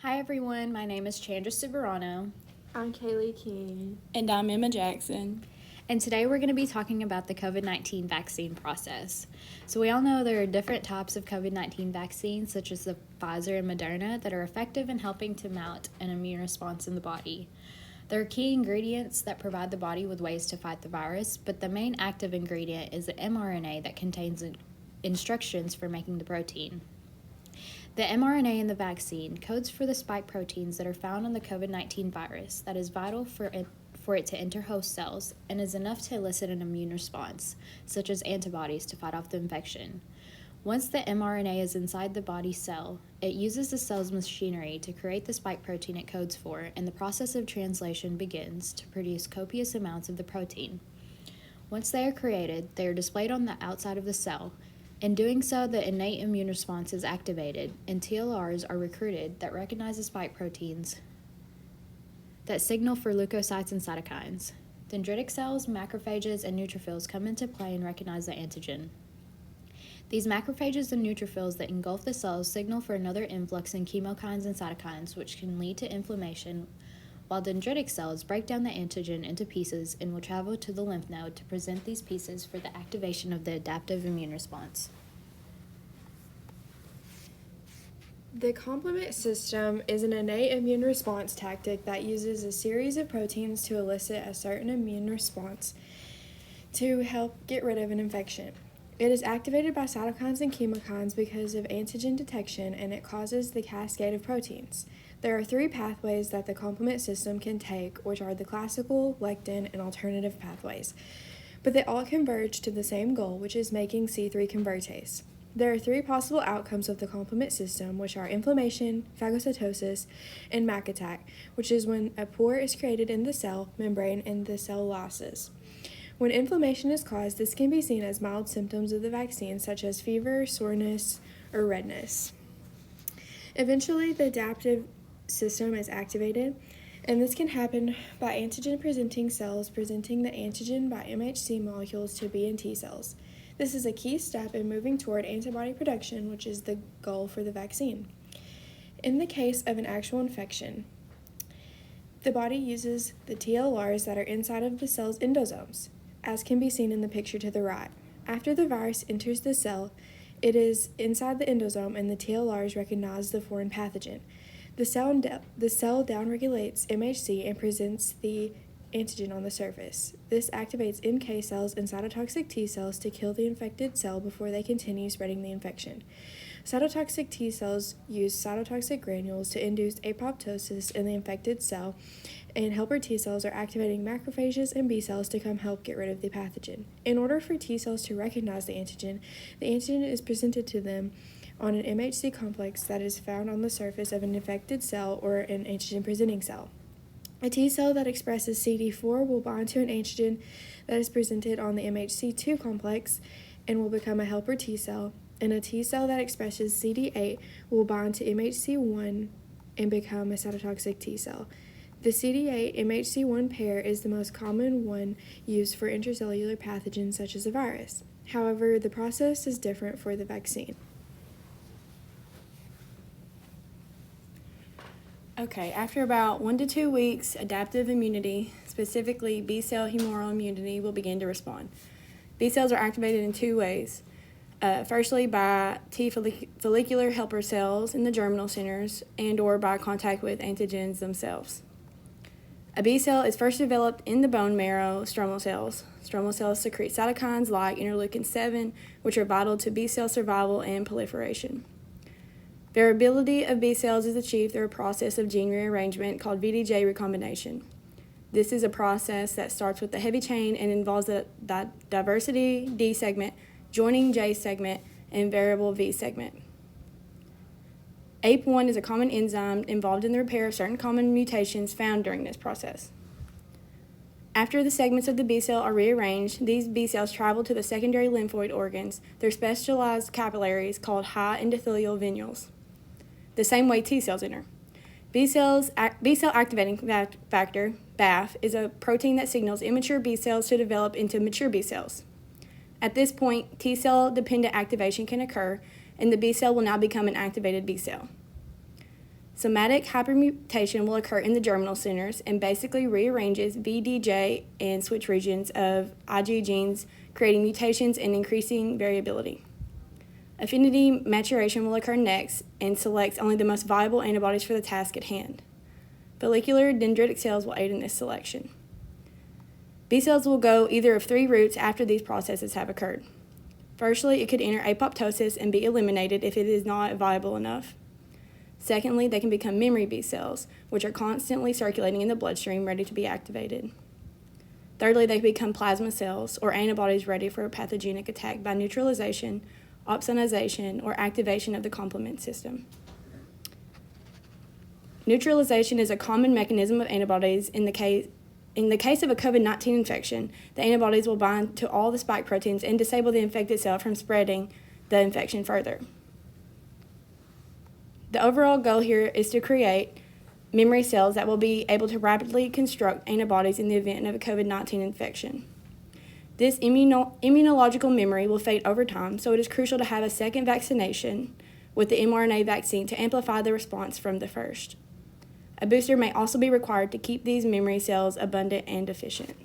Hi everyone, my name is Chandra. I'm Kalee King. And I'm Emma Jackson. And today we're going to be talking about the COVID-19 vaccine process. So we all know there are different types of COVID-19 vaccines, such as the Pfizer and Moderna, that are effective in helping to mount an immune response in the body. There are key ingredients that provide the body with ways to fight the virus, but the main active ingredient is the mRNA that contains instructions for making the protein. The mRNA in the vaccine codes for the spike proteins that are found on the COVID-19 virus that is vital for it to enter host cells and is enough to elicit an immune response, such as antibodies to fight off the infection. Once the mRNA is inside the body cell, it uses the cell's machinery to create the spike protein it codes for, and the process of translation begins to produce copious amounts of the protein. Once they are created, they are displayed on the outside of the cell. In doing so, the innate immune response is activated, and TLRs are recruited that recognize the spike proteins that signal for leukocytes and cytokines. Dendritic cells, macrophages, and neutrophils come into play and recognize the antigen. These macrophages and neutrophils that engulf the cells signal for another influx in chemokines and cytokines, which can lead to inflammation, while dendritic cells break down the antigen into pieces and will travel to the lymph node to present these pieces for the activation of the adaptive immune response. The complement system is an innate immune response tactic that uses a series of proteins to elicit a certain immune response to help get rid of an infection. It is activated by cytokines and chemokines because of antigen detection, and it causes the cascade of proteins. There are three pathways that the complement system can take, which are the classical, lectin, and alternative pathways. But they all converge to the same goal, which is making C3 convertase. There are three possible outcomes of the complement system, which are inflammation, phagocytosis, and MAC attack, which is when a pore is created in the cell membrane and the cell lyses. When inflammation is caused, this can be seen as mild symptoms of the vaccine, such as fever, soreness, or redness. Eventually, the adaptive system is activated, and this can happen by antigen-presenting cells presenting the antigen by MHC molecules to B and T cells. This is a key step in moving toward antibody production, which is the goal for the vaccine. In the case of an actual infection, the body uses the TLRs that are inside of the cell's endosomes, as can be seen in the picture to the right. After the virus enters the cell, it is inside the endosome, and the TLRs recognize the foreign pathogen. The cell downregulates MHC and presents the antigen on the surface. This activates NK cells and cytotoxic T cells to kill the infected cell before they continue spreading the infection. Cytotoxic T cells use cytotoxic granules to induce apoptosis in the infected cell, and helper T cells are activating macrophages and B cells to come help get rid of the pathogen. In order for T cells to recognize the antigen is presented to them on an MHC complex that is found on the surface of an infected cell or an antigen-presenting cell. A T cell that expresses CD4 will bind to an antigen that is presented on the MHC2 complex and will become a helper T cell, and a T cell that expresses CD8 will bind to MHC1 and become a cytotoxic T cell. The CD8 MHC1 pair is the most common one used for intracellular pathogens such as a virus. However, the process is different for the vaccine. Okay, after about 1 to 2 weeks, adaptive immunity, specifically B-cell humoral immunity, will begin to respond. B cells are activated in two ways. Firstly, by T follicular helper cells in the germinal centers and or by contact with antigens themselves. A B cell is first developed in the bone marrow stromal cells. Stromal cells secrete cytokines like interleukin-7, which are vital to B cell survival and proliferation. Variability of B cells is achieved through a process of gene rearrangement called VDJ recombination. This is a process that starts with the heavy chain and involves the diversity D segment, joining J segment, and variable V segment. APE1 is a common enzyme involved in the repair of certain common mutations found during this process. After the segments of the B cell are rearranged, these B cells travel to the secondary lymphoid organs through specialized capillaries called high endothelial venules, the same way T cells enter. B-cell activating factor, BAF, is a protein that signals immature B cells to develop into mature B cells. At this point, T cell dependent activation can occur, and the B cell will now become an activated B cell. Somatic hypermutation will occur in the germinal centers and basically rearranges VDJ and switch regions of Ig genes, creating mutations and increasing variability. Affinity maturation will occur next and selects only the most viable antibodies for the task at hand. Follicular dendritic cells will aid in this selection. B cells will go either of three routes after these processes have occurred. Firstly, it could enter apoptosis and be eliminated if it is not viable enough. Secondly, they can become memory B cells, which are constantly circulating in the bloodstream ready to be activated. Thirdly, they become plasma cells, or antibodies ready for a pathogenic attack by neutralization, opsonization, or activation of the complement system. Neutralization is a common mechanism of antibodies. In the case of a COVID-19 infection, the antibodies will bind to all the spike proteins and disable the infected cell from spreading the infection further. The overall goal here is to create memory cells that will be able to rapidly construct antibodies in the event of a COVID-19 infection. This immunological memory will fade over time, so it is crucial to have a second vaccination with the mRNA vaccine to amplify the response from the first. A booster may also be required to keep these memory cells abundant and efficient.